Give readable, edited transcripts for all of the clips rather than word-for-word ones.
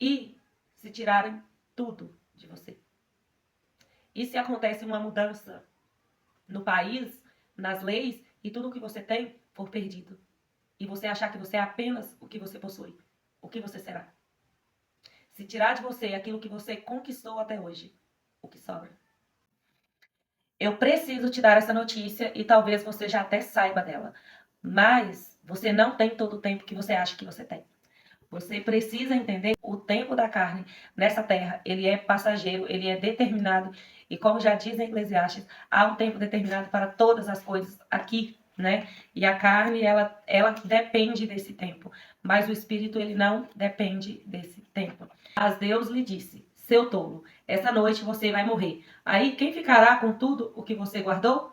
e se tirarem tudo de você. E se acontece uma mudança no país, nas leis, e tudo o que você tem for perdido, e você achar que você é apenas o que você possui, o que você será? Se tirar de você aquilo que você conquistou até hoje, o que sobra? Eu preciso te dar essa notícia e talvez você já até saiba dela, mas você não tem todo o tempo que você acha que você tem. Você precisa entender o tempo da carne nessa terra. Ele é passageiro, ele é determinado. E como já diz em Eclesiastes, há um tempo determinado para todas as coisas aqui, né? E a carne, ela depende desse tempo. Mas o espírito, ele não depende desse tempo. Mas Deus lhe disse, seu tolo, essa noite você vai morrer. Aí quem ficará com tudo o que você guardou?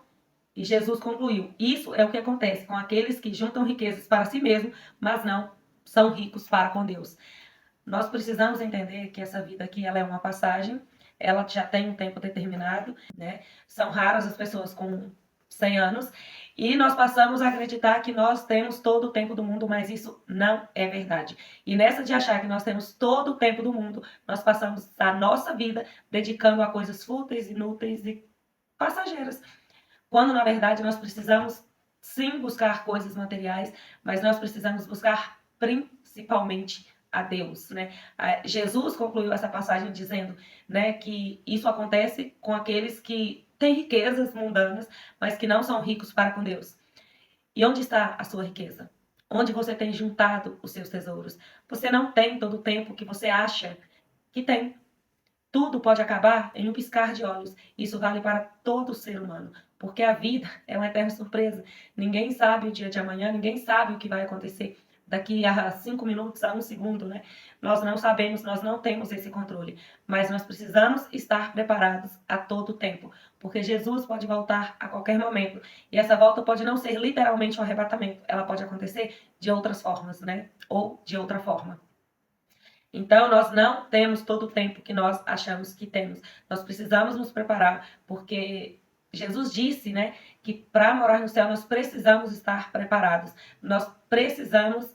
E Jesus concluiu, isso é o que acontece com aqueles que juntam riquezas para si mesmo, mas não são ricos para com Deus. Nós precisamos entender que essa vida aqui ela é uma passagem, ela já tem um tempo determinado, né? São raras as pessoas com 100 anos e nós passamos a acreditar que nós temos todo o tempo do mundo, mas isso não é verdade. E nessa de achar que nós temos todo o tempo do mundo, nós passamos a nossa vida dedicando a coisas fúteis, inúteis e passageiras. Quando na verdade nós precisamos sim buscar coisas materiais, mas nós precisamos buscar principalmente a Deus, né? Jesus concluiu essa passagem dizendo, né, que isso acontece com aqueles que têm riquezas mundanas, mas que não são ricos para com Deus. E onde está a sua riqueza? Onde você tem juntado os seus tesouros? Você não tem todo o tempo que você acha que tem. Tudo pode acabar em um piscar de olhos. Isso vale para todo ser humano, porque a vida é uma eterna surpresa. Ninguém sabe o dia de amanhã, ninguém sabe o que vai acontecer daqui a 5 minutos, a 1 segundo, né? Nós não sabemos, nós não temos esse controle, mas nós precisamos estar preparados a todo tempo, porque Jesus pode voltar a qualquer momento, e essa volta pode não ser literalmente um arrebatamento, ela pode acontecer de outras formas, né? Ou de outra forma. Então, nós não temos todo o tempo que nós achamos que temos. Nós precisamos nos preparar, porque Jesus disse, né, que para morar no céu nós precisamos estar preparados. Nós precisamos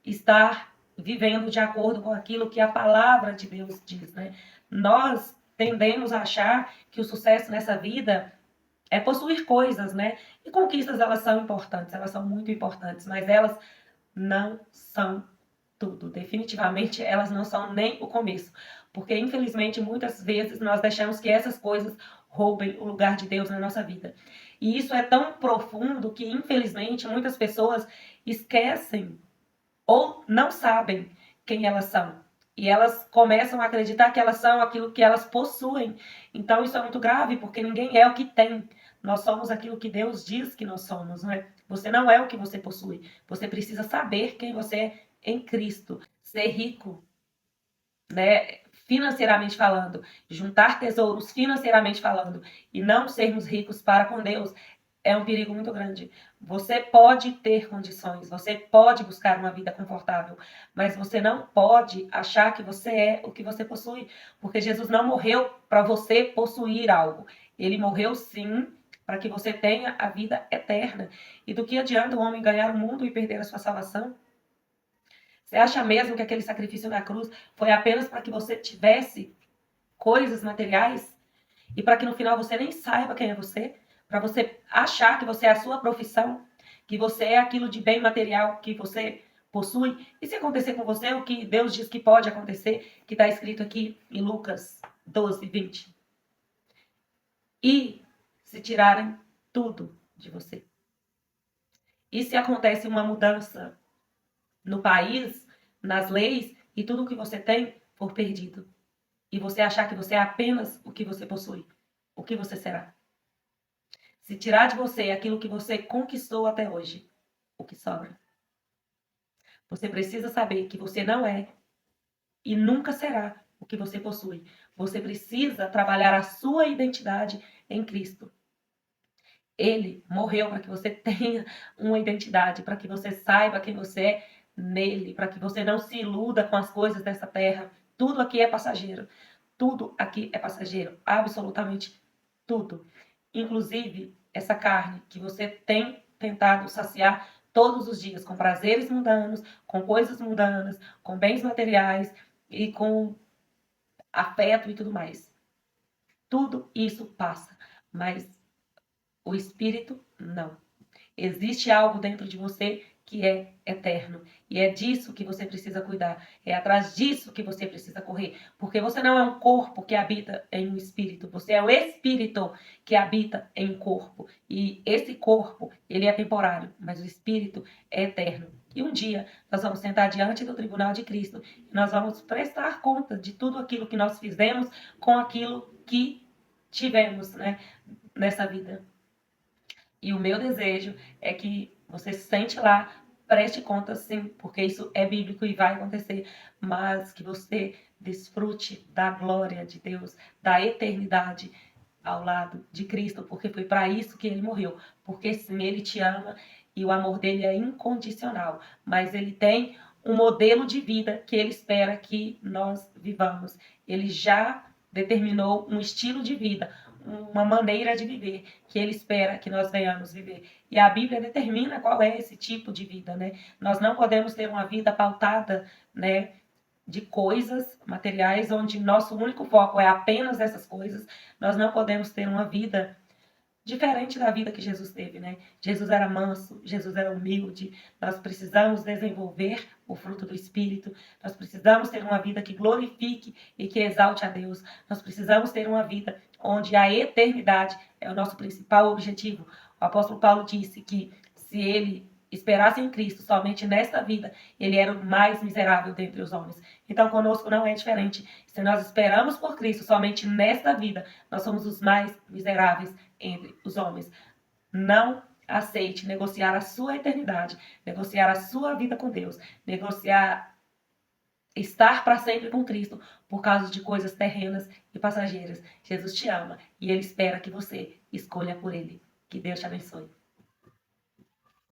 estar vivendo de acordo com aquilo que a palavra de Deus diz, né? Nós tendemos a achar que o sucesso nessa vida é possuir coisas, né? E conquistas, elas são importantes, elas são muito importantes, mas elas não são tudo. Definitivamente, elas não são nem o começo. Porque, infelizmente, muitas vezes nós deixamos que essas coisas roubem o lugar de Deus na nossa vida. E isso é tão profundo que, infelizmente, muitas pessoas esquecem ou não sabem quem elas são. E elas começam a acreditar que elas são aquilo que elas possuem. Então, isso é muito grave, porque ninguém é o que tem. Nós somos aquilo que Deus diz que nós somos, não é? Você não é o que você possui. Você precisa saber quem você é em Cristo. Ser rico, né? Financeiramente falando, juntar tesouros financeiramente falando, e não sermos ricos para com Deus, é um perigo muito grande. Você pode ter condições, você pode buscar uma vida confortável, mas você não pode achar que você é o que você possui, porque Jesus não morreu para você possuir algo. Ele morreu sim para que você tenha a vida eterna. E do que adianta o homem ganhar o mundo e perder a sua salvação? Você acha mesmo que aquele sacrifício na cruz foi apenas para que você tivesse coisas materiais e para que no final você nem saiba quem é você? Para você achar que você é a sua profissão, que você é aquilo de bem material que você possui? E se acontecer com você o que Deus diz que pode acontecer, que está escrito aqui em Lucas 12, 20? E se tirarem tudo de você? E se acontece uma mudança no país, nas leis, e tudo o que você tem for perdido? E você achar que você é apenas o que você possui, o que você será? Se tirar de você aquilo que você conquistou até hoje, o que sobra? Você precisa saber que você não é e nunca será o que você possui. Você precisa trabalhar a sua identidade em Cristo. Ele morreu para que você tenha uma identidade, para que você saiba quem você é nele, para que você não se iluda com as coisas dessa terra. Tudo aqui é passageiro. Tudo aqui é passageiro. Absolutamente tudo. Inclusive essa carne que você tem tentado saciar todos os dias com prazeres mundanos, com coisas mundanas, com bens materiais. e com afeto e tudo mais. Tudo isso passa, mas o espírito não. Existe algo dentro de você que é eterno. E é disso que você precisa cuidar. É atrás disso que você precisa correr. Porque você não é um corpo que habita em um espírito. Você é o espírito que habita em um corpo. E esse corpo, ele é temporário, mas o espírito é eterno. E um dia nós vamos sentar diante do tribunal de Cristo e nós vamos prestar conta de tudo aquilo que nós fizemos com aquilo que tivemos, né, nessa vida. E o meu desejo é que você se sente lá, preste conta sim, porque isso é bíblico e vai acontecer, mas que você desfrute da glória de Deus, da eternidade ao lado de Cristo, porque foi para isso que ele morreu. Porque sim, ele te ama e o amor dele é incondicional, mas ele tem um modelo de vida que ele espera que nós vivamos. Ele já determinou um estilo de vida, uma maneira de viver que ele espera que nós venhamos viver. E a Bíblia determina qual é esse tipo de vida, né? Nós não podemos ter uma vida pautada, né, de coisas materiais, onde nosso único foco é apenas essas coisas. Nós não podemos ter uma vida diferente da vida que Jesus teve, né? Jesus era manso, Jesus era humilde. Nós precisamos desenvolver o fruto do Espírito. Nós precisamos ter uma vida que glorifique e que exalte a Deus. Nós precisamos ter uma vida onde a eternidade é o nosso principal objetivo. O apóstolo Paulo disse que se ele esperasse em Cristo somente nesta vida, ele era o mais miserável dentre os homens. Então, conosco não é diferente. Se nós esperamos por Cristo somente nesta vida, nós somos os mais miseráveis entre os homens. Não aceite negociar a sua eternidade, negociar a sua vida com Deus, negociar estar para sempre com Cristo por causa de coisas terrenas e passageiras. Jesus te ama e ele espera que você escolha por ele. Que Deus te abençoe.